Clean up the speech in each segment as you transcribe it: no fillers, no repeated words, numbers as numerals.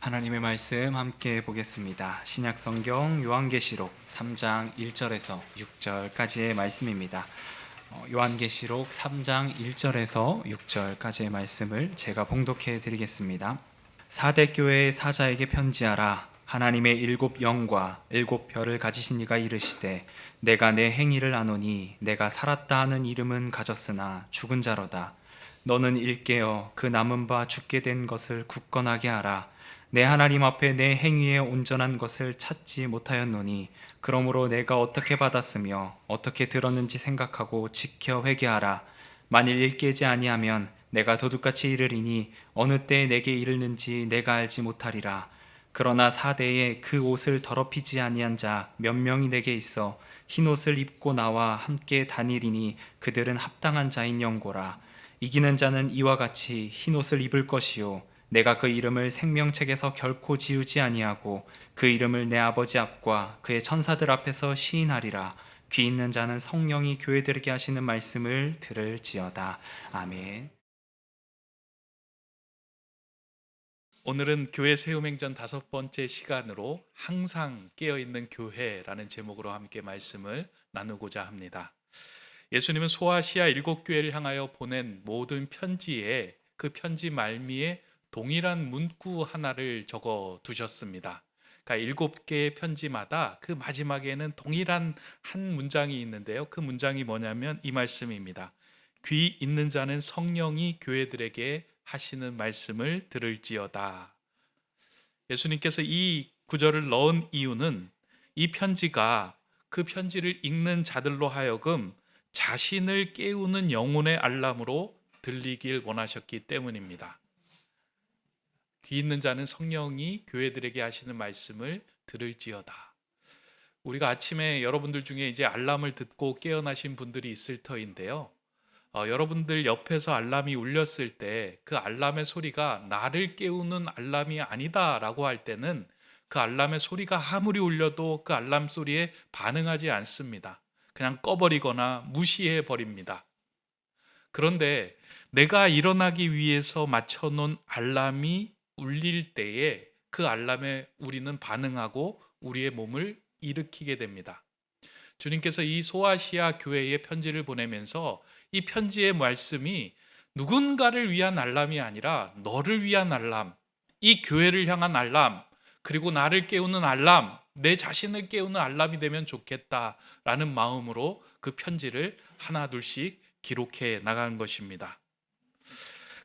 하나님의 말씀 함께 보겠습니다. 신약 성경 요한계시록 3장 1절에서 6절까지의 말씀입니다. 요한계시록 3장 1절에서 6절까지의 말씀을 제가 봉독해 드리겠습니다. 사대 교회의 사자에게 편지하라. 하나님의 일곱 영과 일곱 별을 가지신 이가 이르시되 내가 내 행위를 아노니 내가 살았다 하는 이름은 가졌으나 죽은 자로다. 너는 일깨어 그 남은 바 죽게 된 것을 굳건하게 하라. 내 하나님 앞에 내 행위에 온전한 것을 찾지 못하였노니 그러므로 내가 어떻게 받았으며 어떻게 들었는지 생각하고 지켜 회개하라. 만일 일깨지 아니하면 내가 도둑같이 이르리니 어느 때에 내게 이르는지 내가 알지 못하리라. 그러나 사대에 그 옷을 더럽히지 아니한 자 몇 명이 내게 있어 흰 옷을 입고 나와 함께 다니리니 그들은 합당한 자인 영고라. 이기는 자는 이와 같이 흰 옷을 입을 것이요 내가 그 이름을 생명책에서 결코 지우지 아니하고 그 이름을 내 아버지 앞과 그의 천사들 앞에서 시인하리라. 귀 있는 자는 성령이 교회들에게 하시는 말씀을 들을지어다. 아멘. 오늘은 교회 세움행전 5번째 시간으로 항상 깨어있는 교회라는 제목으로 함께 말씀을 나누고자 합니다. 예수님은 소아시아 7교회를 향하여 보낸 모든 편지에 그 편지 말미에 동일한 문구 하나를 적어 두셨습니다. 그러니까 7개의 편지마다 그 마지막에는 동일한 한 문장이 있는데요. 그 문장이 뭐냐면 이 말씀입니다. 귀 있는 자는 성령이 교회들에게 하시는 말씀을 들을지어다. 예수님께서 이 구절을 넣은 이유는 이 편지가 그 편지를 읽는 자들로 하여금 자신을 깨우는 영혼의 알람으로 들리길 원하셨기 때문입니다. 귀 있는 자는 성령이 교회들에게 하시는 말씀을 들을지어다. 우리가 아침에 여러분들 중에 이제 알람을 듣고 깨어나신 분들이 있을 터인데요. 여러분들 옆에서 알람이 울렸을 때 그 알람의 소리가 나를 깨우는 알람이 아니다라고 할 때는 그 알람의 소리가 아무리 울려도 그 알람 소리에 반응하지 않습니다. 그냥 꺼버리거나 무시해 버립니다. 그런데 내가 일어나기 위해서 맞춰놓은 알람이 울릴 때에 그 알람에 우리는 반응하고 우리의 몸을 일으키게 됩니다. 주님께서 이 소아시아 교회에 편지를 보내면서 이 편지의 말씀이 누군가를 위한 알람이 아니라 너를 위한 알람, 이 교회를 향한 알람, 그리고 나를 깨우는 알람, 내 자신을 깨우는 알람이 되면 좋겠다라는 마음으로 그 편지를 하나둘씩 기록해 나간 것입니다.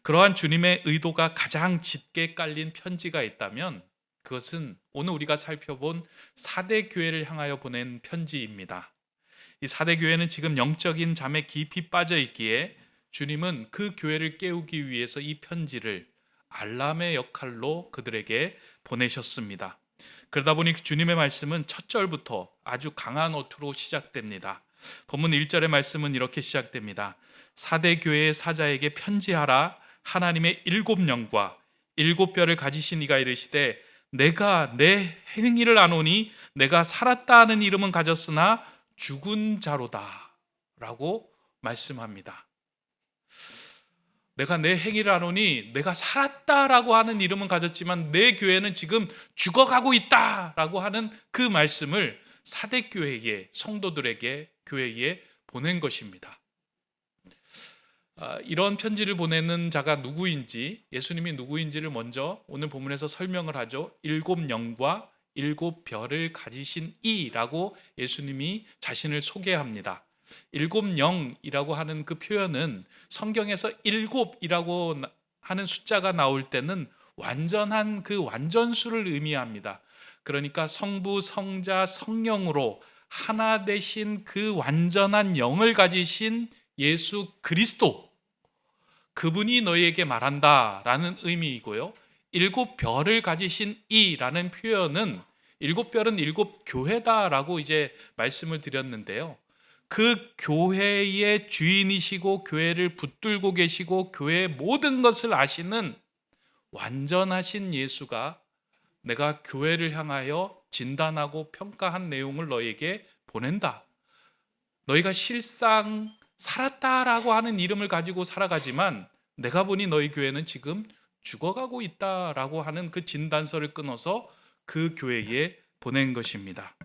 그러한 주님의 의도가 가장 짙게 깔린 편지가 있다면 그것은 오늘 우리가 살펴본 사대 교회를 향하여 보낸 편지입니다. 이 사대 교회는 지금 영적인 잠에 깊이 빠져 있기에 주님은 그 교회를 깨우기 위해서 이 편지를 알람의 역할로 그들에게 보내셨습니다. 그러다 보니 주님의 말씀은 첫 절부터 아주 강한 어투로 시작됩니다. 본문 1절의 말씀은 이렇게 시작됩니다. 사대 교회의 사자에게 편지하라. 하나님의 7영과 7별을 가지신 이가 이르시되 내가 내 행위를 아노니 내가 살았다 하는 이름은 가졌으나 죽은 자로다 라고 말씀합니다. 내가 내 행위를 아노니 내가 살았다라고 하는 이름은 가졌지만 내 교회는 지금 죽어가고 있다라고 하는 그 말씀을 사대교회에, 성도들에게, 교회에 보낸 것입니다. 이런 편지를 보내는 자가 누구인지, 예수님이 누구인지를 먼저 오늘 본문에서 설명을 하죠. 7영과 7별을 가지신 이라고 예수님이 자신을 소개합니다. 7영이라고 하는 그 표현은 성경에서 7이라고 하는 숫자가 나올 때는 완전한 그 완전수를 의미합니다. 그러니까 성부, 성자, 성령으로 하나 되신 그 완전한 영을 가지신 예수 그리스도, 그분이 너희에게 말한다라는 의미이고요. 7별을 가지신 이라는 표현은 7별은 7교회다라고 이제 말씀을 드렸는데요. 그 교회의 주인이시고 교회를 붙들고 계시고 교회의 모든 것을 아시는 완전하신 예수가 내가 교회를 향하여 진단하고 평가한 내용을 너희에게 보낸다. 너희가 실상 살았다라고 하는 이름을 가지고 살아가지만 내가 보니 너희 교회는 지금 죽어가고 있다라고 하는 그 진단서를 끊어서 그 교회에 보낸 것입니다.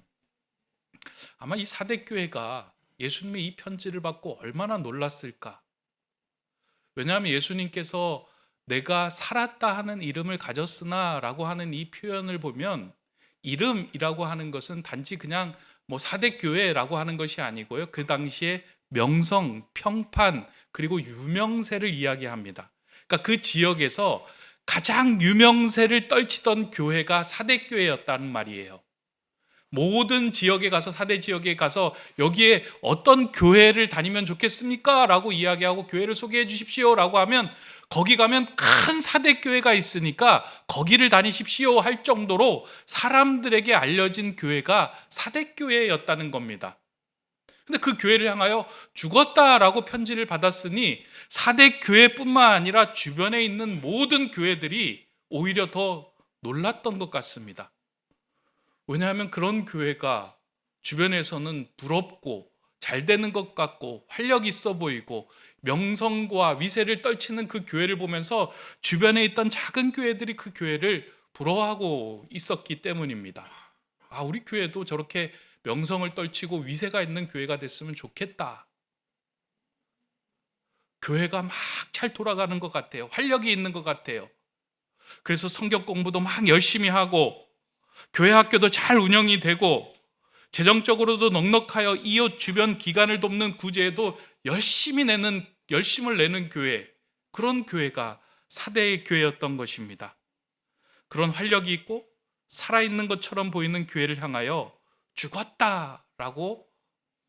아마 이 사대 교회가 예수님의 이 편지를 받고 얼마나 놀랐을까? 왜냐하면 예수님께서 내가 살았다 하는 이름을 가졌으나 라고 하는 이 표현을 보면 이름이라고 하는 것은 단지 그냥 뭐 사대 교회라고 하는 것이 아니고요. 그 당시에 명성, 평판, 그리고 유명세를 이야기합니다. 그러니까 그 지역에서 가장 유명세를 떨치던 교회가 사대 교회였다는 말이에요. 모든 지역에 가서 사대 지역에 가서 여기에 어떤 교회를 다니면 좋겠습니까? 라고 이야기하고 교회를 소개해 주십시오 라고 하면 거기 가면 큰 사대 교회가 있으니까 거기를 다니십시오 할 정도로 사람들에게 알려진 교회가 사대 교회였다는 겁니다. 근데 그 교회를 향하여 죽었다라고 편지를 받았으니 사대 교회뿐만 아니라 주변에 있는 모든 교회들이 오히려 더 놀랐던 것 같습니다. 왜냐하면 그런 교회가 주변에서는 부럽고 잘 되는 것 같고 활력 있어 보이고 명성과 위세를 떨치는 그 교회를 보면서 주변에 있던 작은 교회들이 그 교회를 부러워하고 있었기 때문입니다. 아, 우리 교회도 저렇게 명성을 떨치고 위세가 있는 교회가 됐으면 좋겠다. 교회가 막 잘 돌아가는 것 같아요. 활력이 있는 것 같아요. 그래서 성경 공부도 막 열심히 하고 교회 학교도 잘 운영이 되고 재정적으로도 넉넉하여 이웃 주변 기관을 돕는 구제에도 열심을 내는 교회, 그런 교회가 사대의 교회였던 것입니다. 그런 활력이 있고 살아있는 것처럼 보이는 교회를 향하여 죽었다라고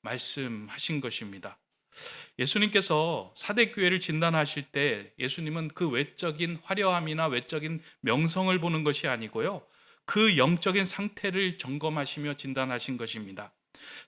말씀하신 것입니다. 예수님께서 사대 교회를 진단하실 때 예수님은 그 외적인 화려함이나 외적인 명성을 보는 것이 아니고요, 그 영적인 상태를 점검하시며 진단하신 것입니다.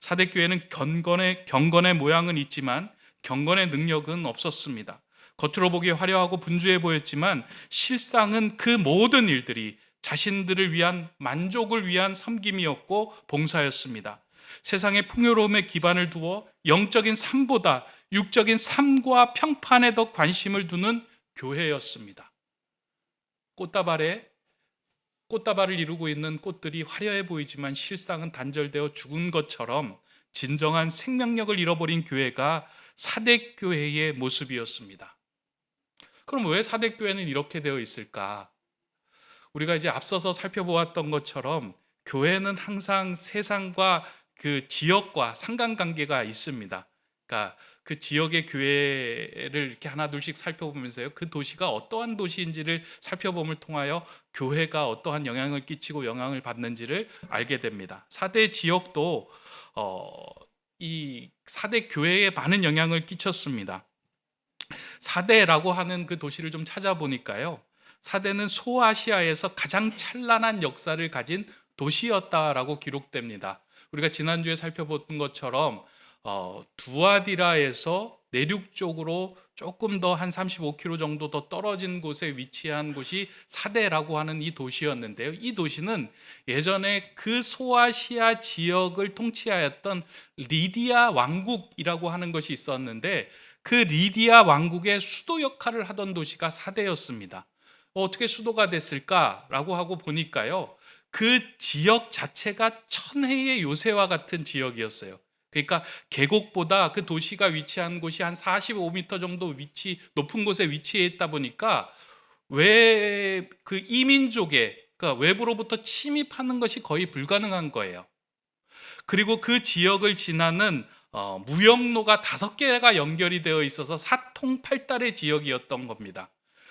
사대 교회는 경건의 모양은 있지만 경건의 능력은 없었습니다. 겉으로 보기에 화려하고 분주해 보였지만 실상은 그 모든 일들이 자신들을 위한 만족을 위한 섬김이었고 봉사였습니다. 세상의 풍요로움에 기반을 두어 영적인 삶보다 육적인 삶과 평판에 더 관심을 두는 교회였습니다. 꽃다발을 이루고 있는 꽃들이 화려해 보이지만 실상은 단절되어 죽은 것처럼 진정한 생명력을 잃어버린 교회가 사대교회의 모습이었습니다. 그럼 왜 사대교회는 이렇게 되어 있을까? 우리가 이제 앞서서 살펴보았던 것처럼 교회는 항상 세상과 그 지역과 상관관계가 있습니다. 그러니까 그 지역의 교회를 이렇게 하나둘씩 살펴보면서요, 그 도시가 어떠한 도시인지를 살펴봄을 통하여 교회가 어떠한 영향을 끼치고 영향을 받는지를 알게 됩니다. 사대 지역도 이 사대 교회에 많은 영향을 끼쳤습니다. 사대라고 하는 그 도시를 좀 찾아보니까요, 사대는 소아시아에서 가장 찬란한 역사를 가진 도시였다라고 기록됩니다. 우리가 지난주에 살펴본 것처럼 두아디라에서 내륙 쪽으로 조금 더 한 35km 정도 더 떨어진 곳에 위치한 곳이 사대라고 하는 이 도시였는데요. 이 도시는 예전에 그 소아시아 지역을 통치하였던 리디아 왕국이라고 하는 것이 있었는데 그 리디아 왕국의 수도 역할을 하던 도시가 사대였습니다. 어떻게 수도가 됐을까라고 하고 보니까요, 그 지역 자체가 천혜의 요새와 같은 지역이었어요. 그러니까 계곡보다 그 도시가 위치한 곳이 한 45m 정도 높은 곳에 위치해 있다 보니까 왜 그 이민족의, 그러니까 외부로부터 침입하는 것이 거의 불가능한 거예요. 그리고 그 지역을 지나는 무역로가 5개가 연결이 되어 있어서 사통팔달의 지역이었던 겁니다.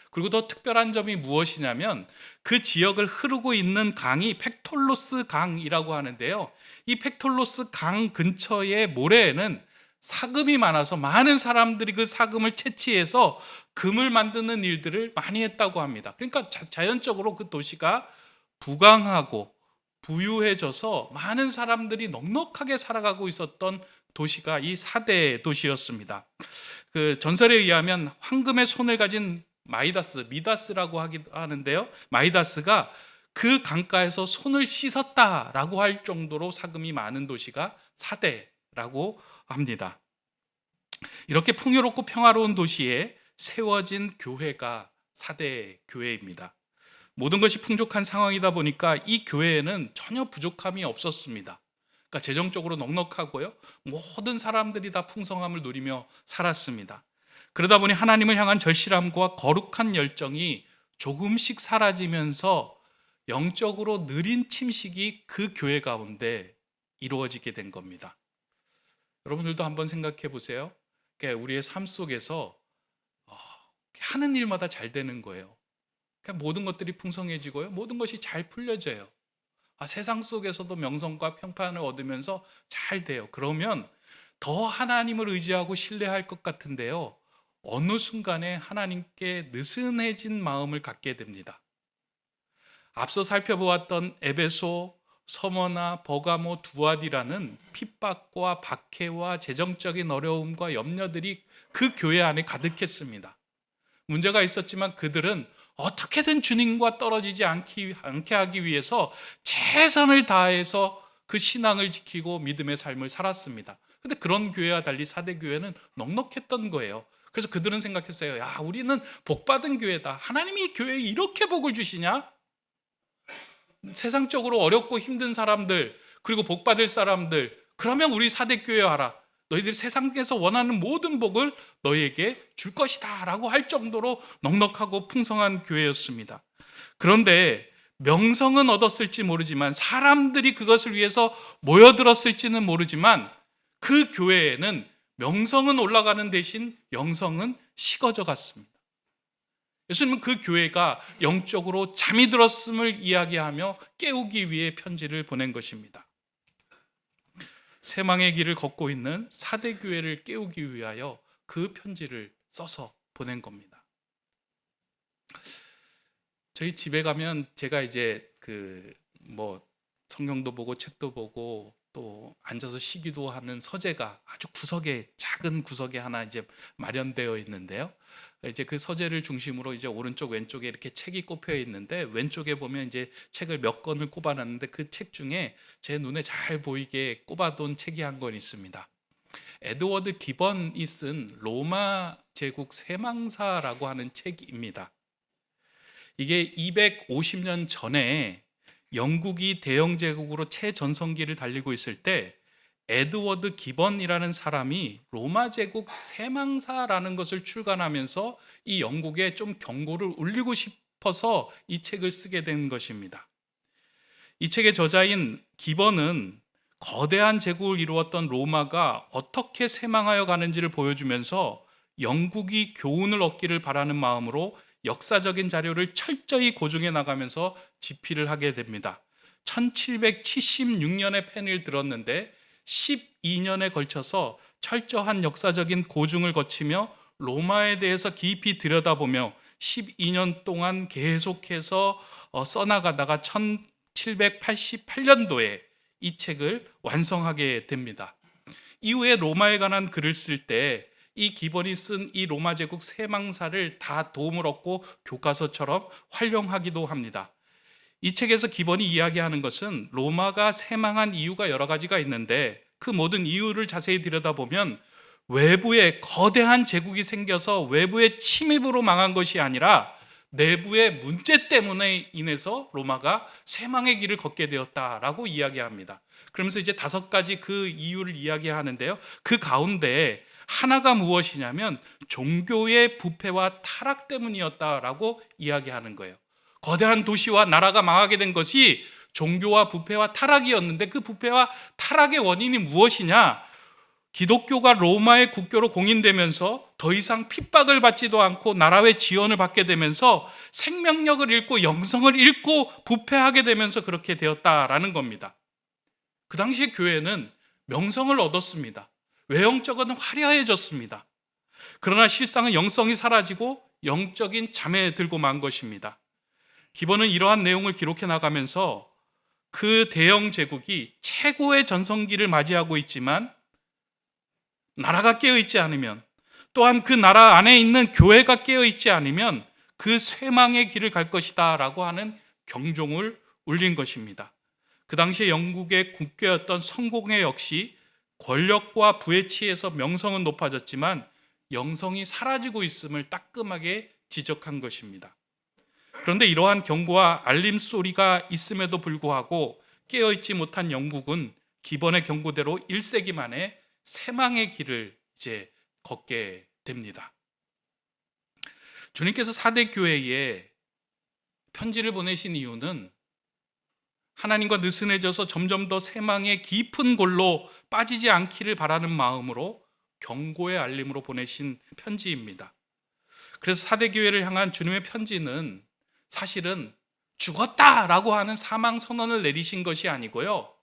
그리고 더 특별한 점이 무엇이냐면 그 지역을 흐르고 있는 강이 팩톨로스 강이라고 하는데요, 이 팩톨로스 강 근처의 모래에는 사금이 많아서 많은 사람들이 그 사금을 채취해서 금을 만드는 일들을 많이 했다고 합니다. 그러니까 자연적으로 그 도시가 부강하고 부유해져서 많은 사람들이 넉넉하게 살아가고 있었던 도시가 이 사대 도시였습니다. 그 전설에 의하면 황금의 손을 가진 미다스라고 하는데요, 마이다스가 그 강가에서 손을 씻었다라고 할 정도로 사금이 많은 도시가 사대라고 합니다. 이렇게 풍요롭고 평화로운 도시에 세워진 교회가 4대 교회입니다. 모든 것이 풍족한 상황이다 보니까 이 교회에는 전혀 부족함이 없었습니다. 그러니까 재정적으로 넉넉하고요. 모든 사람들이 다 풍성함을 누리며 살았습니다. 그러다 보니 하나님을 향한 절실함과 거룩한 열정이 조금씩 사라지면서 영적으로 느린 침식이 그 교회 가운데 이루어지게 된 겁니다. 여러분들도 한번 생각해 보세요. 우리의 삶 속에서 하는 일마다 잘 되는 거예요. 모든 것들이 풍성해지고요. 모든 것이 잘 풀려져요. 세상 속에서도 명성과 평판을 얻으면서 잘 돼요. 그러면 더 하나님을 의지하고 신뢰할 것 같은데요. 어느 순간에 하나님께 느슨해진 마음을 갖게 됩니다. 앞서 살펴보았던 에베소, 서머나, 버가모, 두아디라는 핍박과 박해와 재정적인 어려움과 염려들이 그 교회 안에 가득했습니다. 문제가 있었지만 그들은 어떻게든 주님과 떨어지지 않게 하기 위해서 최선을 다해서 그 신앙을 지키고 믿음의 삶을 살았습니다. 근데 그런 교회와 달리 사대 교회는 넉넉했던 거예요. 그래서 그들은 생각했어요. 야, 우리는 복받은 교회다. 하나님이 교회에 이렇게 복을 주시냐? 세상적으로 어렵고 힘든 사람들, 그리고 복받을 사람들, 그러면 우리 사대 교회 와라. 너희들이 세상에서 원하는 모든 복을 너희에게 줄 것이다 라고 할 정도로 넉넉하고 풍성한 교회였습니다. 그런데 명성은 얻었을지 모르지만, 사람들이 그것을 위해서 모여들었을지는 모르지만, 그 교회에는 명성은 올라가는 대신 영성은 식어져 갔습니다. 예수님은 그 교회가 영적으로 잠이 들었음을 이야기하며 깨우기 위해 편지를 보낸 것입니다. 세망의 길을 걷고 있는 사대 교회를 깨우기 위하여 그 편지를 써서 보낸 겁니다. 저희 집에 가면 제가 이제 성경도 보고 책도 보고 또 앉아서 쉬기도 하는 서재가 아주 작은 구석에 하나 이제 마련되어 있는데요. 이제 그 서재를 중심으로 이제 오른쪽 왼쪽에 이렇게 책이 꼽혀 있는데, 왼쪽에 보면 이제 책을 몇 권을 꼽아놨는데 그 책 중에 제 눈에 잘 보이게 꼽아둔 책이 한 권 있습니다. 에드워드 기번이 쓴 로마 제국 쇠망사라고 하는 책입니다. 이게 250년 전에 영국이 대영 제국으로 최전성기를 달리고 있을 때 에드워드 기번이라는 사람이 로마 제국 쇠망사라는 것을 출간하면서 이 영국에 좀 경고를 울리고 싶어서 이 책을 쓰게 된 것입니다. 이 책의 저자인 기번은 거대한 제국을 이루었던 로마가 어떻게 쇠망하여 가는지를 보여주면서 영국이 교훈을 얻기를 바라는 마음으로 역사적인 자료를 철저히 고증해 나가면서 집필을 하게 됩니다. 1776년에 펜을 들었는데 12년에 걸쳐서 철저한 역사적인 고증을 거치며 로마에 대해서 깊이 들여다보며 12년 동안 계속해서 써나가다가 1788년도에 이 책을 완성하게 됩니다. 이후에 로마에 관한 글을 쓸 때 이 기번이 쓴 이 로마 제국 쇠망사를 다 도움을 얻고 교과서처럼 활용하기도 합니다. 이 책에서 기번이 이야기하는 것은 로마가 쇠망한 이유가 여러 가지가 있는데, 그 모든 이유를 자세히 들여다보면 외부에 거대한 제국이 생겨서 외부의 침입으로 망한 것이 아니라 내부의 문제 때문에 인해서 로마가 쇠망의 길을 걷게 되었다라고 이야기합니다. 그러면서 이제 5가지 그 이유를 이야기하는데요. 그 가운데 하나가 무엇이냐면 종교의 부패와 타락 때문이었다라고 이야기하는 거예요. 거대한 도시와 나라가 망하게 된 것이 종교와 부패와 타락이었는데, 그 부패와 타락의 원인이 무엇이냐? 기독교가 로마의 국교로 공인되면서 더 이상 핍박을 받지도 않고 나라의 지원을 받게 되면서 생명력을 잃고 영성을 잃고 부패하게 되면서 그렇게 되었다라는 겁니다. 그 당시에 교회는 명성을 얻었습니다. 외형적으로는 화려해졌습니다. 그러나 실상은 영성이 사라지고 영적인 잠에 들고 만 것입니다. 기본은 이러한 내용을 기록해 나가면서 그 대영 제국이 최고의 전성기를 맞이하고 있지만 나라가 깨어있지 않으면, 또한 그 나라 안에 있는 교회가 깨어있지 않으면 그 쇠망의 길을 갈 것이다 라고 하는 경종을 울린 것입니다. 그 당시에 영국의 국교였던 성공회 역시 권력과 부에 취해서 명성은 높아졌지만 영성이 사라지고 있음을 따끔하게 지적한 것입니다. 그런데 이러한 경고와 알림 소리가 있음에도 불구하고 깨어있지 못한 영국은 기본의 경고대로 1세기 만에 새망의 길을 이제 걷게 됩니다. 주님께서 사대 교회에 편지를 보내신 이유는 하나님과 느슨해져서 점점 더 새망의 깊은 골로 빠지지 않기를 바라는 마음으로 경고의 알림으로 보내신 편지입니다. 그래서 사대 교회를 향한 주님의 편지는 사실은 죽었다라고 하는 사망 선언을 내리신 것이 아니고요,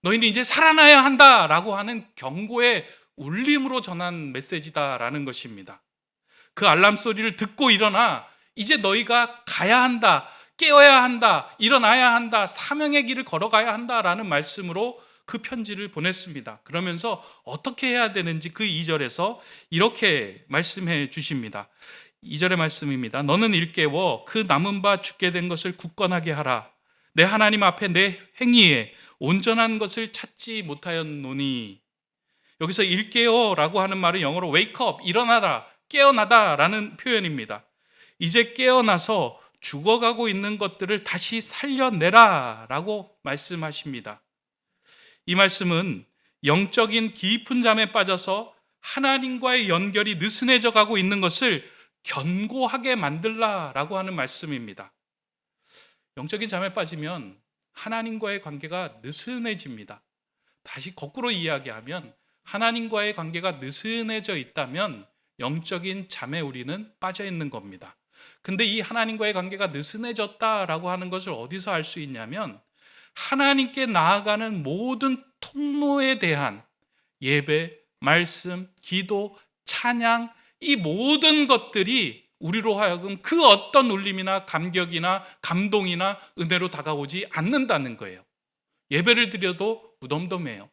너희는 이제 살아나야 한다라고 하는 경고의 울림으로 전한 메시지다라는 것입니다. 그 알람 소리를 듣고 일어나 이제 너희가 가야 한다, 깨어야 한다, 일어나야 한다, 사명의 길을 걸어가야 한다라는 말씀으로 그 편지를 보냈습니다. 그러면서 어떻게 해야 되는지 그 2절에서 이렇게 말씀해 주십니다. 2절의 말씀입니다. 너는 일깨워 그 남은 바 죽게 된 것을 굳건하게 하라. 내 하나님 앞에 내 행위에 온전한 것을 찾지 못하였노니. 여기서 일깨워라고 하는 말은 영어로 wake up, 일어나라, 깨어나다라는 표현입니다. 이제 깨어나서 죽어가고 있는 것들을 다시 살려내라라고 말씀하십니다. 이 말씀은 영적인 깊은 잠에 빠져서 하나님과의 연결이 느슨해져 가고 있는 것을 견고하게 만들라라고 하는 말씀입니다. 영적인 잠에 빠지면 하나님과의 관계가 느슨해집니다. 다시 거꾸로 이야기하면 하나님과의 관계가 느슨해져 있다면 영적인 잠에 우리는 빠져 있는 겁니다. 근데 이 하나님과의 관계가 느슨해졌다라고 하는 것을 어디서 알 수 있냐면 하나님께 나아가는 모든 통로에 대한 예배, 말씀, 기도, 찬양, 이 모든 것들이 우리로 하여금 그 어떤 울림이나 감격이나 감동이나 은혜로 다가오지 않는다는 거예요. 예배를 드려도 무덤덤해요.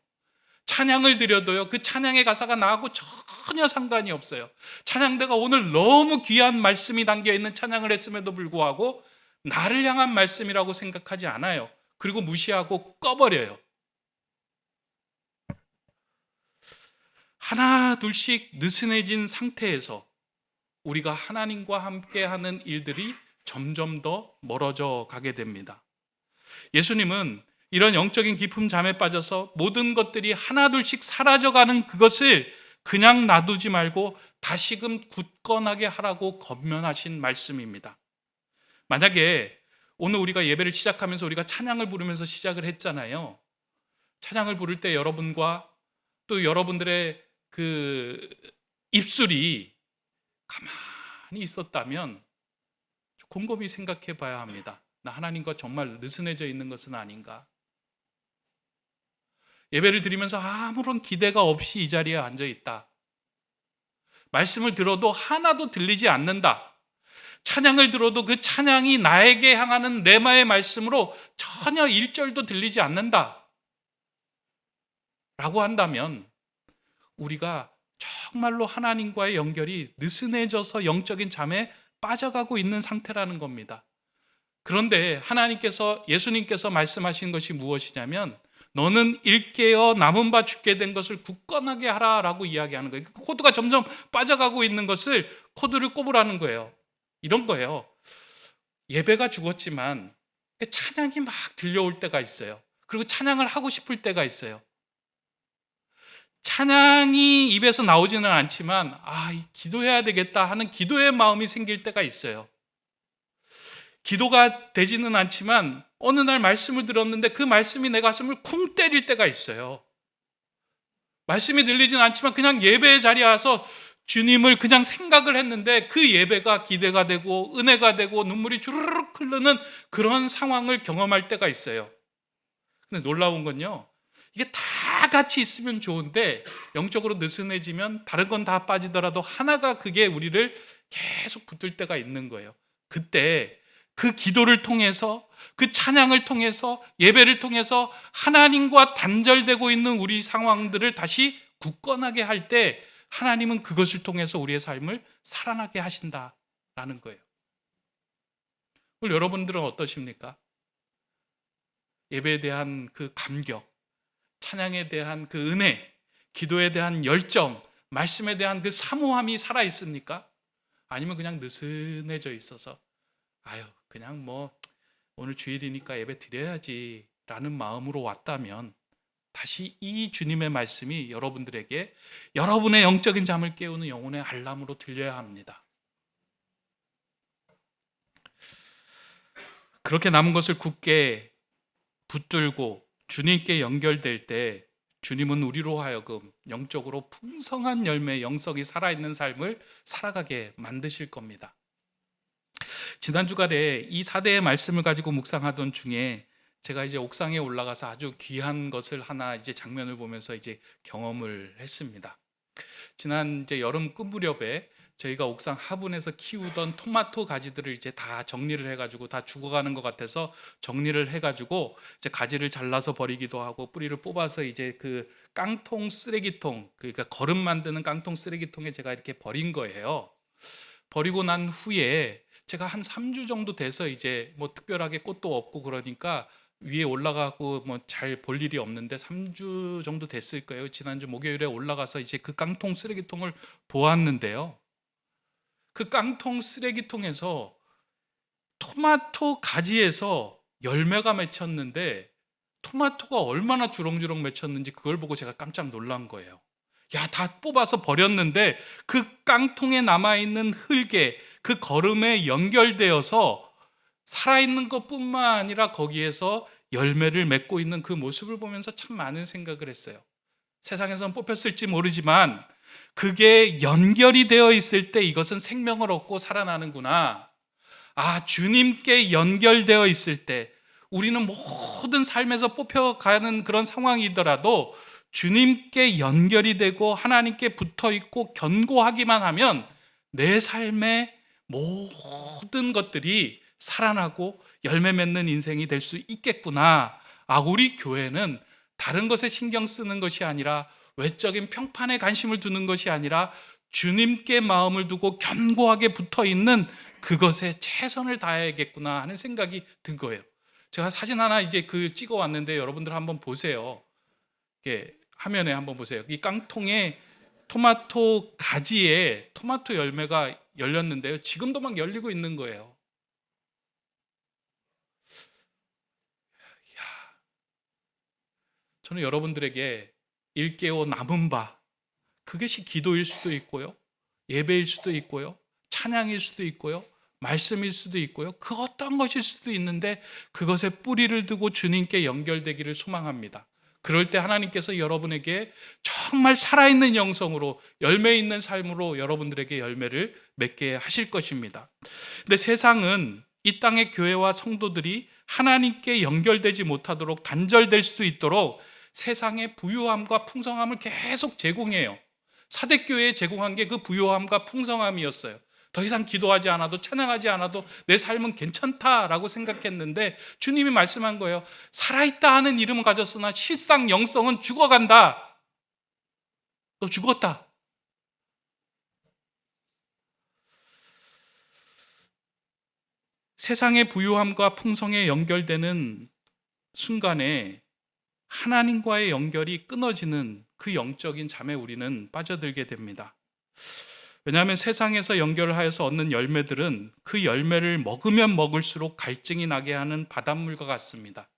찬양을 드려도요, 그 찬양의 가사가 나하고 전혀 상관이 없어요. 찬양대가 오늘 너무 귀한 말씀이 담겨있는 찬양을 했음에도 불구하고 나를 향한 말씀이라고 생각하지 않아요. 그리고 무시하고 꺼버려요. 하나 둘씩 느슨해진 상태에서 우리가 하나님과 함께하는 일들이 점점 더 멀어져 가게 됩니다. 예수님은 이런 영적인 깊은 잠에 빠져서 모든 것들이 하나둘씩 사라져가는 그것을 그냥 놔두지 말고 다시금 굳건하게 하라고 권면하신 말씀입니다. 만약에 오늘 우리가 예배를 시작하면서 우리가 찬양을 부르면서 시작을 했잖아요. 찬양을 부를 때 여러분과 또 여러분들의 그 입술이 가만히 있었다면 곰곰이 생각해 봐야 합니다. 나 하나님과 정말 느슨해져 있는 것은 아닌가? 예배를 드리면서 아무런 기대가 없이 이 자리에 앉아 있다. 말씀을 들어도 하나도 들리지 않는다. 찬양을 들어도 그 찬양이 나에게 향하는 레마의 말씀으로 전혀 1절도 들리지 않는다. 라고 한다면 우리가 정말로 하나님과의 연결이 느슨해져서 영적인 잠에 빠져가고 있는 상태라는 겁니다. 그런데 하나님께서, 예수님께서 말씀하신 것이 무엇이냐면 너는 일깨어 남은 바 죽게 된 것을 굳건하게 하라라고 이야기하는 거예요. 그 코드가 점점 빠져가고 있는 것을 코드를 꼽으라는 거예요. 이런 거예요. 예배가 죽었지만 찬양이 막 들려올 때가 있어요. 그리고 찬양을 하고 싶을 때가 있어요. 찬양이 입에서 나오지는 않지만 기도해야 되겠다 하는 기도의 마음이 생길 때가 있어요. 기도가 되지는 않지만 어느 날 말씀을 들었는데 그 말씀이 내 가슴을 쿵 때릴 때가 있어요. 말씀이 들리진 않지만 그냥 예배의 자리에 와서 주님을 그냥 생각을 했는데 그 예배가 기대가 되고 은혜가 되고 눈물이 주르륵 흐르는 그런 상황을 경험할 때가 있어요. 근데 놀라운 건요, 이게 다 같이 있으면 좋은데 영적으로 느슨해지면 다른 건 다 빠지더라도 하나가 그게 우리를 계속 붙들 때가 있는 거예요. 그때 그 기도를 통해서, 그 찬양을 통해서, 예배를 통해서 하나님과 단절되고 있는 우리 상황들을 다시 굳건하게 할 때 하나님은 그것을 통해서 우리의 삶을 살아나게 하신다라는 거예요. 오늘 여러분들은 어떠십니까? 예배에 대한 그 감격, 찬양에 대한 그 은혜, 기도에 대한 열정, 말씀에 대한 그 사모함이 살아있습니까? 아니면 그냥 느슨해져 있어서 아유 그냥 뭐 오늘 주일이니까 예배 드려야지 라는 마음으로 왔다면 다시 이 주님의 말씀이 여러분들에게 여러분의 영적인 잠을 깨우는 영혼의 알람으로 들려야 합니다. 그렇게 남은 것을 굳게 붙들고 주님께 연결될 때 주님은 우리로 하여금 영적으로 풍성한 열매, 영성이 살아있는 삶을 살아가게 만드실 겁니다. 지난 주간에 이 4대의 말씀을 가지고 묵상하던 중에 제가 이제 옥상에 올라가서 아주 귀한 것을 하나 이제 장면을 보면서 이제 경험을 했습니다. 지난 이제 여름 끝 무렵에 저희가 옥상 하분에서 키우던 토마토 가지들을 이제 다 정리를 해가지고 다 죽어가는 것 같아서 정리를 해가지고 이제 가지를 잘라서 버리기도 하고 뿌리를 뽑아서 이제 그 깡통 쓰레기통, 그러니까 거름 만드는 깡통 쓰레기통에 제가 이렇게 버린 거예요. 버리고 난 후에 제가 한 3주 정도 돼서 이제 뭐 특별하게 꽃도 없고 그러니까 위에 올라가고 뭐 잘 볼 일이 없는데 3주 정도 됐을 거예요. 지난주 목요일에 올라가서 이제 그 깡통 쓰레기통을 보았는데요. 그 깡통 쓰레기통에서 토마토 가지에서 열매가 맺혔는데 토마토가 얼마나 주렁주렁 맺혔는지 그걸 보고 제가 깜짝 놀란 거예요. 야, 다 뽑아서 버렸는데 그 깡통에 남아있는 흙에 그 거름에 연결되어서 살아있는 것뿐만 아니라 거기에서 열매를 맺고 있는 그 모습을 보면서 참 많은 생각을 했어요. 세상에선 뽑혔을지 모르지만 그게 연결이 되어 있을 때 이것은 생명을 얻고 살아나는구나. 아, 주님께 연결되어 있을 때 우리는 모든 삶에서 뽑혀가는 그런 상황이더라도 주님께 연결이 되고 하나님께 붙어 있고 견고하기만 하면 내 삶의 모든 것들이 살아나고 열매 맺는 인생이 될 수 있겠구나. 아, 우리 교회는 다른 것에 신경 쓰는 것이 아니라 외적인 평판에 관심을 두는 것이 아니라 주님께 마음을 두고 견고하게 붙어 있는 그것에 최선을 다해야겠구나 하는 생각이 든 거예요. 제가 사진 하나 이제 그 찍어 왔는데 여러분들 한번 보세요. 이렇게 화면에 한번 보세요. 이 깡통에 토마토 가지에 토마토 열매가 열렸는데요. 지금도 막 열리고 있는 거예요. 저는 여러분들에게 일깨워 남은 바, 그것이 기도일 수도 있고요, 예배일 수도 있고요, 찬양일 수도 있고요, 말씀일 수도 있고요, 그 어떤 것일 수도 있는데 그것에 뿌리를 두고 주님께 연결되기를 소망합니다. 그럴 때 하나님께서 여러분에게 정말 살아있는 영성으로 열매 있는 삶으로 여러분들에게 열매를 맺게 하실 것입니다. 근데 세상은 이 땅의 교회와 성도들이 하나님께 연결되지 못하도록 단절될 수 있도록 세상의 부유함과 풍성함을 계속 제공해요. 사대교회에 제공한 게 그 부유함과 풍성함이었어요. 더 이상 기도하지 않아도 찬양하지 않아도 내 삶은 괜찮다라고 생각했는데 주님이 말씀한 거예요. 살아있다 하는 이름은 가졌으나 실상 영성은 죽어간다. 너 죽었다. 세상의 부유함과 풍성에 연결되는 순간에 하나님과의 연결이 끊어지는 그 영적인 잠에 우리는 빠져들게 됩니다. 왜냐하면 세상에서 연결을 하여서 얻는 열매들은 그 열매를 먹으면 먹을수록 갈증이 나게 하는 바닷물과 같습니다.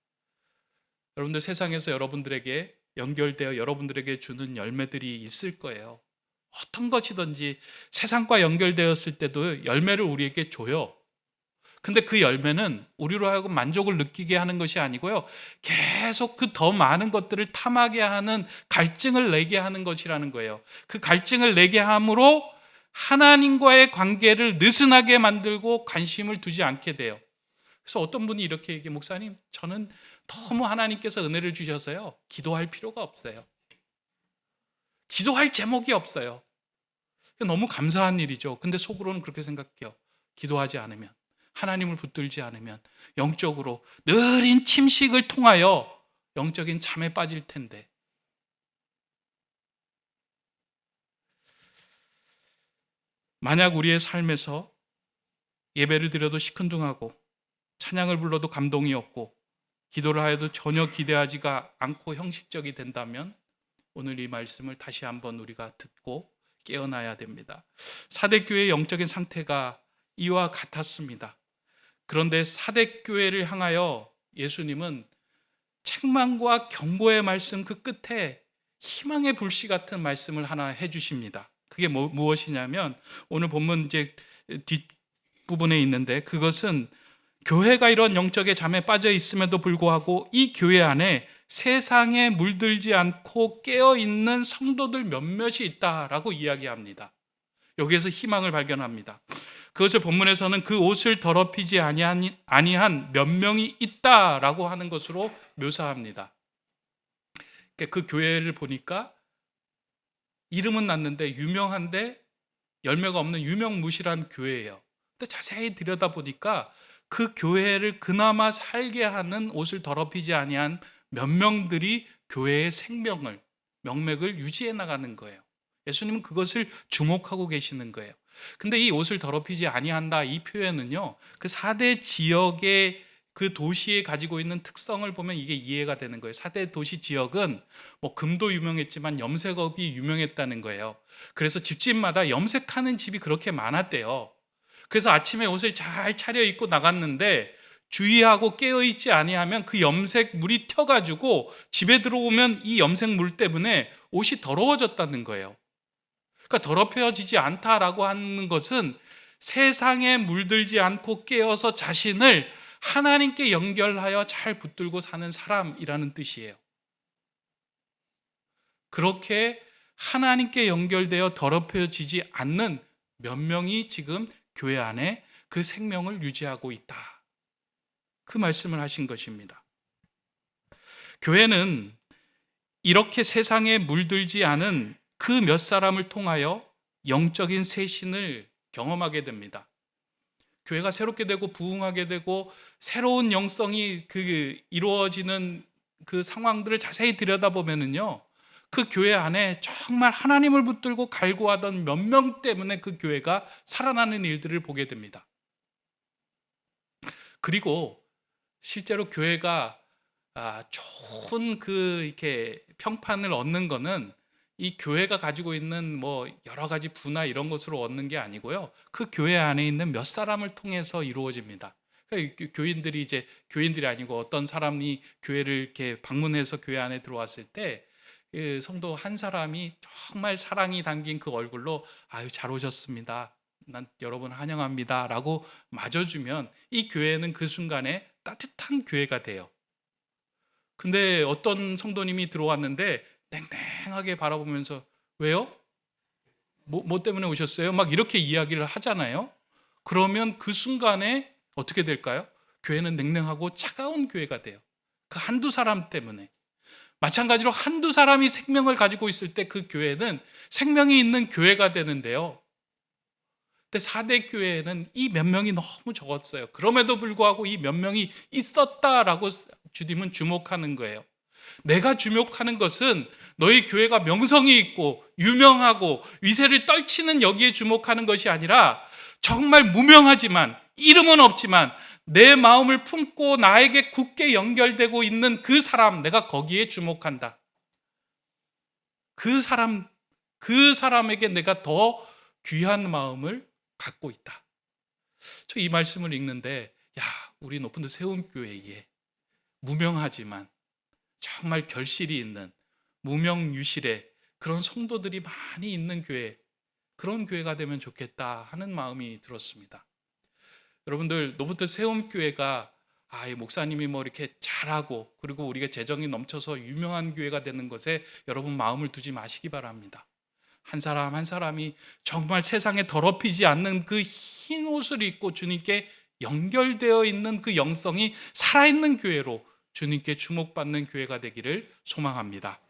여러분들 세상에서 여러분들에게 연결되어 여러분들에게 주는 열매들이 있을 거예요. 어떤 것이든지 세상과 연결되었을 때도 열매를 우리에게 줘요. 근데 그 열매는 우리로 하여금 만족을 느끼게 하는 것이 아니고요, 계속 그 더 많은 것들을 탐하게 하는 갈증을 내게 하는 것이라는 거예요. 그 갈증을 내게 함으로 하나님과의 관계를 느슨하게 만들고 관심을 두지 않게 돼요. 그래서 어떤 분이 이렇게 얘기해요. 목사님, 저는 너무 하나님께서 은혜를 주셔서요, 기도할 필요가 없어요. 기도할 제목이 없어요. 너무 감사한 일이죠. 근데 속으로는 그렇게 생각해요. 기도하지 않으면, 하나님을 붙들지 않으면 영적으로 느린 침식을 통하여 영적인 잠에 빠질 텐데. 만약 우리의 삶에서 예배를 드려도 시큰둥하고 찬양을 불러도 감동이 없고 기도를 하여도 전혀 기대하지가 않고 형식적이 된다면 오늘 이 말씀을 다시 한번 우리가 듣고 깨어나야 됩니다. 사대교회의 영적인 상태가 이와 같았습니다. 그런데 사대교회를 향하여 예수님은 책망과 경고의 말씀 그 끝에 희망의 불씨 같은 말씀을 하나 해주십니다. 그게 무엇이냐면 오늘 본문 이제 뒷부분에 있는데, 그것은 교회가 이런 영적의 잠에 빠져 있음에도 불구하고 이 교회 안에 세상에 물들지 않고 깨어있는 성도들 몇몇이 있다라고 이야기합니다. 여기에서 희망을 발견합니다. 그것을 본문에서는 그 옷을 더럽히지 아니한 몇 명이 있다라고 하는 것으로 묘사합니다. 그 교회를 보니까 이름은 났는데 유명한데 열매가 없는 유명무실한 교회예요. 근데 자세히 들여다보니까 그 교회를 그나마 살게 하는 옷을 더럽히지 아니한 몇 명들이 교회의 생명을, 명맥을 유지해 나가는 거예요. 예수님은 그것을 주목하고 계시는 거예요. 근데 이 옷을 더럽히지 아니한다, 이 표현은요, 그 4대 지역의 그 도시에 가지고 있는 특성을 보면 이게 이해가 되는 거예요. 4대 도시 지역은 뭐 금도 유명했지만 염색업이 유명했다는 거예요. 그래서 집집마다 염색하는 집이 그렇게 많았대요. 그래서 아침에 옷을 잘 차려입고 나갔는데 주의하고 깨어있지 아니하면 그 염색 물이 튀어가지고 집에 들어오면 이 염색 물 때문에 옷이 더러워졌다는 거예요. 그러니까 더럽혀지지 않다라고 하는 것은 세상에 물들지 않고 깨어서 자신을 하나님께 연결하여 잘 붙들고 사는 사람이라는 뜻이에요. 그렇게 하나님께 연결되어 더럽혀지지 않는 몇 명이 지금 교회 안에 그 생명을 유지하고 있다, 그 말씀을 하신 것입니다. 교회는 이렇게 세상에 물들지 않은 그 몇 사람을 통하여 영적인 쇄신을 경험하게 됩니다. 교회가 새롭게 되고 부흥하게 되고 새로운 영성이 이루어지는 그 상황들을 자세히 들여다보면은요, 그 교회 안에 정말 하나님을 붙들고 갈구하던 몇 명 때문에 그 교회가 살아나는 일들을 보게 됩니다. 그리고 실제로 교회가 좋은 이렇게 평판을 얻는 거는 이 교회가 가지고 있는 뭐 여러 가지 부나 이런 것으로 얻는 게 아니고요, 그 교회 안에 있는 몇 사람을 통해서 이루어집니다. 그러니까 교인들이 아니고 어떤 사람이 교회를 이렇게 방문해서 교회 안에 들어왔을 때 성도 한 사람이 정말 사랑이 담긴 그 얼굴로 아유 잘 오셨습니다, 난 여러분 환영합니다 라고 맞아주면 이 교회는 그 순간에 따뜻한 교회가 돼요. 근데 어떤 성도님이 들어왔는데 냉랭하게 바라보면서 왜요? 뭐 때문에 오셨어요? 막 이렇게 이야기를 하잖아요. 그러면 그 순간에 어떻게 될까요? 교회는 냉랭하고 차가운 교회가 돼요. 그 한두 사람 때문에. 마찬가지로 한두 사람이 생명을 가지고 있을 때 그 교회는 생명이 있는 교회가 되는데요. 근데 4대 교회에는 이 몇 명이 너무 적었어요. 그럼에도 불구하고 이 몇 명이 있었다라고 주님은 주목하는 거예요. 내가 주목하는 것은 너희 교회가 명성이 있고 유명하고 위세를 떨치는 여기에 주목하는 것이 아니라 정말 무명하지만 이름은 없지만 내 마음을 품고 나에게 굳게 연결되고 있는 그 사람, 내가 거기에 주목한다. 그 사람에게 내가 더 귀한 마음을 갖고 있다. 저 이 말씀을 읽는데 우리 높은 데 세움교회에 무명하지만 정말 결실이 있는 무명유실의 그런 성도들이 많이 있는 교회, 그런 교회가 되면 좋겠다 하는 마음이 들었습니다. 여러분들, 노부터 세움교회가 이 목사님이 뭐 이렇게 잘하고 그리고 우리가 재정이 넘쳐서 유명한 교회가 되는 것에 여러분 마음을 두지 마시기 바랍니다. 한 사람 한 사람이 정말 세상에 더럽히지 않는 그 흰 옷을 입고 주님께 연결되어 있는 그 영성이 살아있는 교회로 주님께 주목받는 교회가 되기를 소망합니다.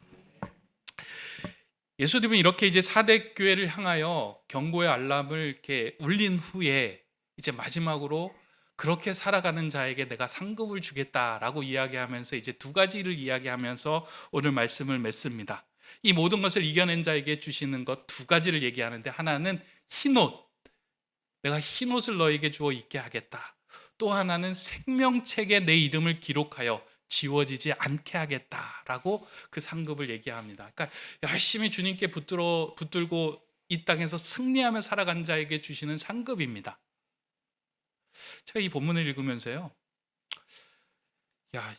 예수님은 이렇게 이제 4대 교회를 향하여 경고의 알람을 이렇게 울린 후에 이제 마지막으로 그렇게 살아가는 자에게 내가 상급을 주겠다라고 이야기하면서 이제 두 가지를 이야기하면서 오늘 말씀을 맺습니다. 이 모든 것을 이겨낸 자에게 주시는 것 두 가지를 얘기하는데, 하나는 흰옷, 내가 흰옷을 너에게 주어 입게 하겠다. 또 하나는 생명책에 내 이름을 기록하여 지워지지 않게 하겠다라고 그 상급을 얘기합니다. 그러니까 열심히 주님께 붙들고 이 땅에서 승리하며 살아간 자에게 주시는 상급입니다. 제가 이 본문을 읽으면서요, 야,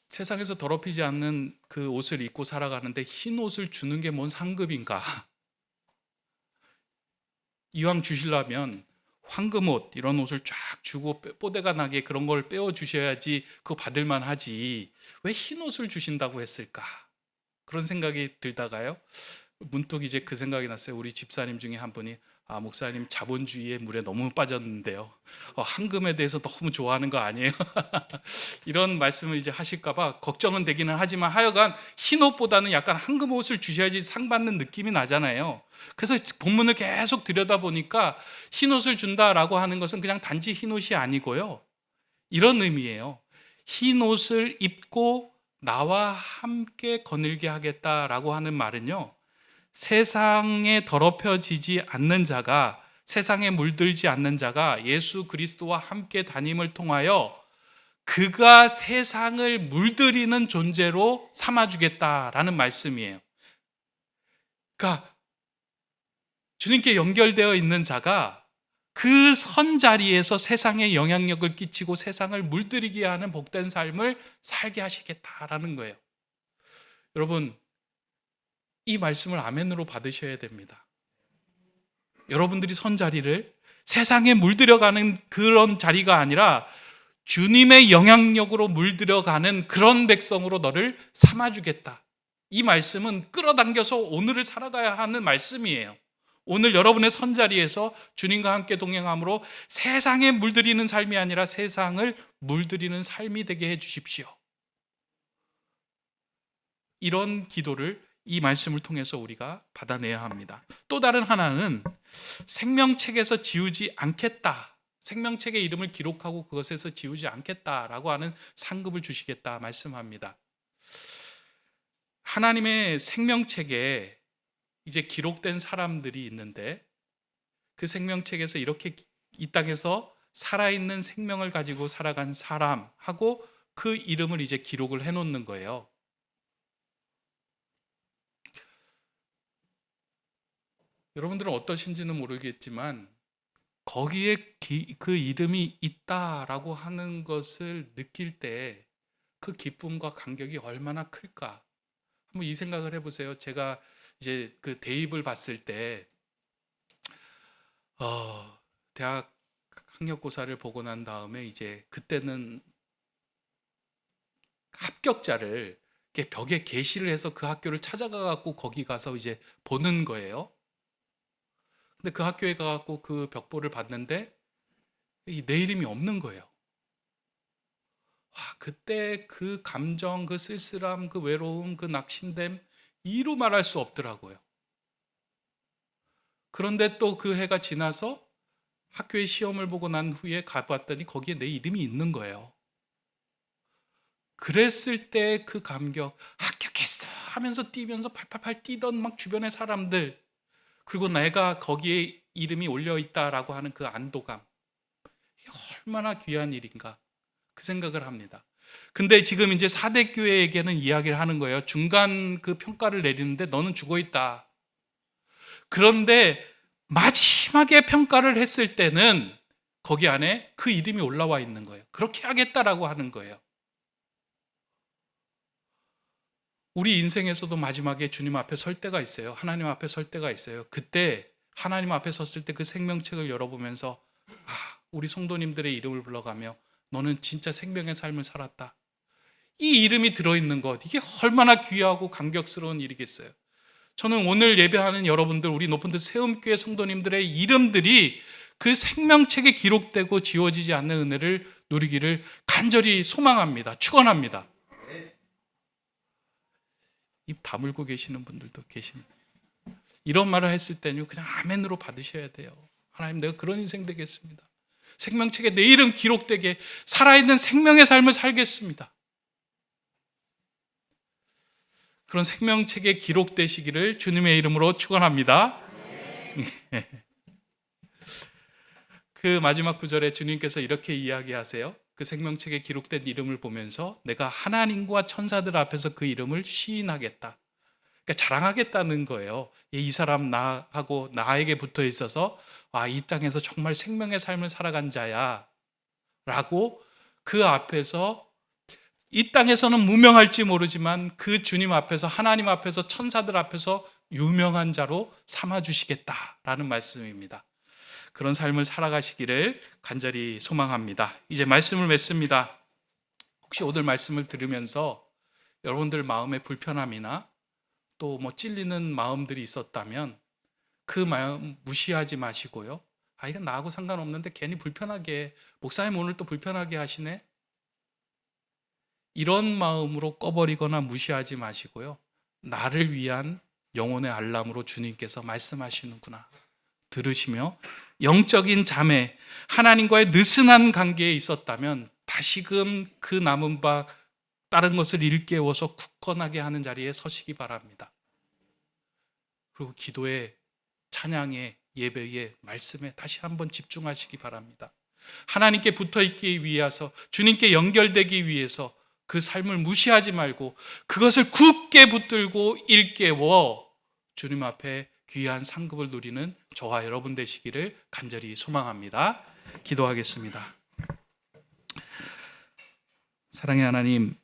세상에서 더럽히지 않는 그 옷을 입고 살아가는데 흰 옷을 주는 게 뭔 상급인가? 이왕 주시려면 황금옷 이런 옷을 쫙 주고 뽀대가 나게 그런 걸 빼어 주셔야지 그거 받을만 하지, 왜 흰 옷을 주신다고 했을까? 그런 생각이 들다가요, 문득 이제 그 생각이 났어요. 우리 집사님 중에 한 분이, 목사님 자본주의의 물에 너무 빠졌는데요, 황금에 대해서 너무 좋아하는 거 아니에요? 이런 말씀을 이제 하실까봐 걱정은 되기는 하지만, 하여간 흰 옷보다는 약간 황금 옷을 주셔야지 상 받는 느낌이 나잖아요. 그래서 본문을 계속 들여다보니까 흰 옷을 준다라고 하는 것은 그냥 단지 흰 옷이 아니고요, 이런 의미예요. 흰 옷을 입고 나와 함께 거닐게 하겠다라고 하는 말은요, 세상에 더럽혀지지 않는 자가, 세상에 물들지 않는 자가 예수 그리스도와 함께 다님을 통하여 그가 세상을 물들이는 존재로 삼아주겠다라는 말씀이에요. 그러니까 주님께 연결되어 있는 자가 그 선 자리에서 세상에 영향력을 끼치고 세상을 물들이게 하는 복된 삶을 살게 하시겠다라는 거예요. 여러분, 이 말씀을 아멘으로 받으셔야 됩니다. 여러분들이 선 자리를 세상에 물들여가는 그런 자리가 아니라 주님의 영향력으로 물들여가는 그런 백성으로 너를 삼아주겠다. 이 말씀은 끌어당겨서 오늘을 살아가야 하는 말씀이에요. 오늘 여러분의 선 자리에서 주님과 함께 동행함으로 세상에 물들이는 삶이 아니라 세상을 물들이는 삶이 되게 해 주십시오. 이런 기도를 이 말씀을 통해서 우리가 받아내야 합니다. 또 다른 하나는 생명책에서 지우지 않겠다, 생명책의 이름을 기록하고 그것에서 지우지 않겠다라고 하는 상급을 주시겠다 말씀합니다. 하나님의 생명책에 이제 기록된 사람들이 있는데, 그 생명책에서 이렇게 이 땅에서 살아있는 생명을 가지고 살아간 사람하고 그 이름을 이제 기록을 해놓는 거예요. 여러분들은 어떠신지는 모르겠지만 거기에 그 이름이 있다라고 하는 것을 느낄 때 그 기쁨과 감격이 얼마나 클까? 한번 이 생각을 해보세요. 제가 이제 그 대입을 봤을 때 대학 학력고사를 보고 난 다음에 이제 그때는 합격자를 이렇게 벽에 게시를 해서 그 학교를 찾아가 갖고 거기 가서 이제 보는 거예요. 근데 그 학교에 가갖고 그 벽보를 봤는데 내 이름이 없는 거예요. 그때 그 감정, 그 쓸쓸함, 그 외로움, 그 낙심됨 이루 말할 수 없더라고요. 그런데 또 그 해가 지나서 학교에 시험을 보고 난 후에 가봤더니 거기에 내 이름이 있는 거예요. 그랬을 때 그 감격, 합격했어 하면서 뛰면서 팔팔팔 뛰던 막 주변의 사람들, 그리고 내가 거기에 이름이 올려있다라고 하는 그 안도감, 이게 얼마나 귀한 일인가 그 생각을 합니다. 근데 지금 이제 사대교회에게는 이야기를 하는 거예요. 중간 그 평가를 내리는데 너는 죽어있다. 그런데 마지막에 평가를 했을 때는 거기 안에 그 이름이 올라와 있는 거예요. 그렇게 하겠다라고 하는 거예요. 우리 인생에서도 마지막에 주님 앞에 설 때가 있어요. 하나님 앞에 설 때가 있어요. 그때 하나님 앞에 섰을 때 그 생명책을 열어보면서 우리 성도님들의 이름을 불러가며 너는 진짜 생명의 삶을 살았다, 이 이름이 들어있는 것, 이게 얼마나 귀하고 감격스러운 일이겠어요. 저는 오늘 예배하는 여러분들, 우리 높은 듯 세움교회 성도님들의 이름들이 그 생명책에 기록되고 지워지지 않는 은혜를 누리기를 간절히 소망합니다. 축원합니다. 입 다물고 계시는 분들도 계십니다. 이런 말을 했을 때는 그냥 아멘으로 받으셔야 돼요. 하나님, 내가 그런 인생 되겠습니다. 생명책에 내 이름 기록되게 살아있는 생명의 삶을 살겠습니다. 그런 생명책에 기록되시기를 주님의 이름으로 축원합니다. 그 마지막 구절에 주님께서 이렇게 이야기하세요. 그 생명책에 기록된 이름을 보면서 내가 하나님과 천사들 앞에서 그 이름을 시인하겠다. 그러니까 자랑하겠다는 거예요. 이 사람 나하고 나에게 붙어 있어서 이 땅에서 정말 생명의 삶을 살아간 자야 라고 그 앞에서 이 땅에서는 무명할지 모르지만 그 주님 앞에서, 하나님 앞에서, 천사들 앞에서 유명한 자로 삼아주시겠다라는 말씀입니다. 그런 삶을 살아가시기를 간절히 소망합니다. 이제 말씀을 맺습니다. 혹시 오늘 말씀을 들으면서 여러분들 마음의 불편함이나 또 찔리는 마음들이 있었다면 그 마음 무시하지 마시고요. 이건 나하고 상관없는데 괜히 불편하게, 목사님 오늘 또 불편하게 하시네? 이런 마음으로 꺼버리거나 무시하지 마시고요. 나를 위한 영혼의 알람으로 주님께서 말씀하시는구나 들으시며 영적인 잠에 하나님과의 느슨한 관계에 있었다면 다시금 그 남은 바 다른 것을 일깨워서 굳건하게 하는 자리에 서시기 바랍니다. 그리고 기도에, 찬양에, 예배에, 말씀에 다시 한번 집중하시기 바랍니다. 하나님께 붙어있기 위해서, 주님께 연결되기 위해서 그 삶을 무시하지 말고 그것을 굳게 붙들고 일깨워 주님 앞에 귀한 상급을 누리는 저와 여러분 되시기를 간절히 소망합니다. 기도하겠습니다. 사랑의 하나님,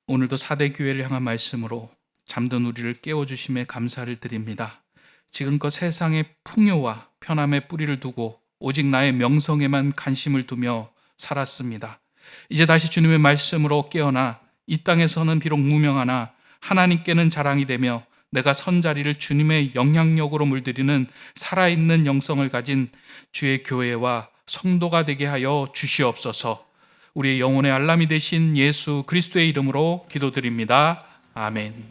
오늘도 4대 교회를 향한 말씀으로 잠든 우리를 깨워주심에 감사를 드립니다. 지금껏 세상의 풍요와 편함에 뿌리를 두고 오직 나의 명성에만 관심을 두며 살았습니다. 이제 다시 주님의 말씀으로 깨어나 이 땅에서는 비록 무명하나 하나님께는 자랑이 되며 내가 선 자리를 주님의 영향력으로 물들이는 살아있는 영성을 가진 주의 교회와 성도가 되게 하여 주시옵소서. 우리의 영혼의 알람이 되신 예수 그리스도의 이름으로 기도드립니다. 아멘.